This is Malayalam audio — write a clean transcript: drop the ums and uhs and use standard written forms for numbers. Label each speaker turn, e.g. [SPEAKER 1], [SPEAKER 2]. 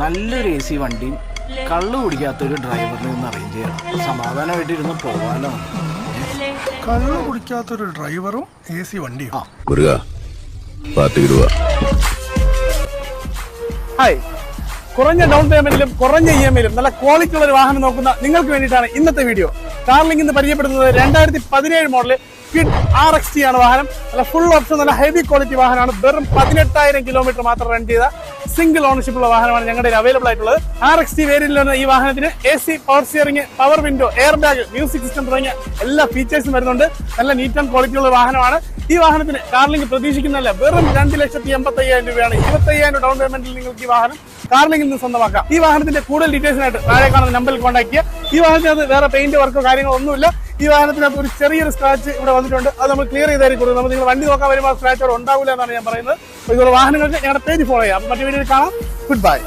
[SPEAKER 1] നല്ലൊരു AC വണ്ടിയും കള്ളു കുടിക്കാത്തൊരു ഡ്രൈവറിനെ ഒന്ന് അറേഞ്ച് ചെയ്യണം. സമാധാനമായിട്ടിരുന്ന് പോവാലോ.
[SPEAKER 2] കള്ളു കുടിക്കാത്തൊരു ഡ്രൈവറും AC വണ്ടിയും.
[SPEAKER 3] ഹായ്, കുറഞ്ഞ ഡൗൺ പേയ്മെന്റിലും കുറഞ്ഞ EMI-ലും നല്ല ക്വാളിറ്റി ഉള്ള ഒരു വാഹനം നോക്കുന്ന നിങ്ങൾക്ക് വേണ്ടിയിട്ടാണ് ഇന്നത്തെ വീഡിയോ. കാർലിങ്ക് ഇന്ന് പരിചയപ്പെടുന്നത് 2017 മോഡല് കിഡ് RXT ആണ് വാഹനം. നല്ല ഫുൾ ഓപ്ഷൻ, നല്ല ഹെവി ക്വാളിറ്റി വാഹനമാണ്. വെറും 18,000 കിലോമീറ്റർ മാത്രം റൺ ചെയ്ത സിംഗിൾ ഓണർഷിപ്പ് ഉള്ള വാഹനമാണ് ഞങ്ങളുടെ അവൈലബിൾ ആയിട്ടുള്ളത്. RXT വേരിയന്റിൽ വരുന്ന ഈ വാഹനത്തിന് AC, power steering, power window, air bag, music system തുടങ്ങിയ എല്ലാ ഫീച്ചേഴ്സും വരുന്നുണ്ട്. നല്ല നീറ്റ് ആൻഡ് ക്വാളിറ്റി ഉള്ള വാഹനമാണ്. ഈ വാഹനത്തിന് കാർലിങ്ക് പ്രതീക്ഷിക്കുന്നതല്ല, വെറും 2,85,000 രൂപയാണ്. 25,000 ഡൗൺ പേയ്മെന്റിൽ നിങ്ങൾക്ക് ഈ വാഹനം കാർലിങ്കിൽ നിന്ന് സ്വന്തമാക്കാം. ഈ വാഹനത്തിന്റെ കൂടുതൽ ഡീറ്റെയിൽസിനായിട്ട് താഴെ കാണുന്ന നമ്പറിൽ കോൺടാക്ട് ചെയ്യുക. ഈ വാഹനത്തിനകത്ത് വേറെ പെയിന്റ് വർക്കോ കാര്യങ്ങളോ ഒന്നുമില്ല. ഈ വാഹനത്തിനകത്ത് ഒരു ചെറിയൊരു സ്ക്രാച്ച് ഇവിടെ വന്നിട്ടുണ്ട്. അത് നമ്മൾ ക്ലിയർ ചെയ്തായിരിക്കും കൊടുക്കും. നമ്മൾ നിങ്ങൾ വണ്ടി നോക്കാൻ വരുമ്പോൾ സ്ക്രാച്ച് അവിടെ ഉണ്ടാവില്ല എന്നാണ് ഞാൻ പറയുന്നത്. ഇതുപോലെ വാഹനങ്ങൾക്ക് ഞങ്ങളുടെ പേജ് ഫോളോ ചെയ്യാം. മറ്റു വീഡിയോയിൽ കാണാം. Good bye.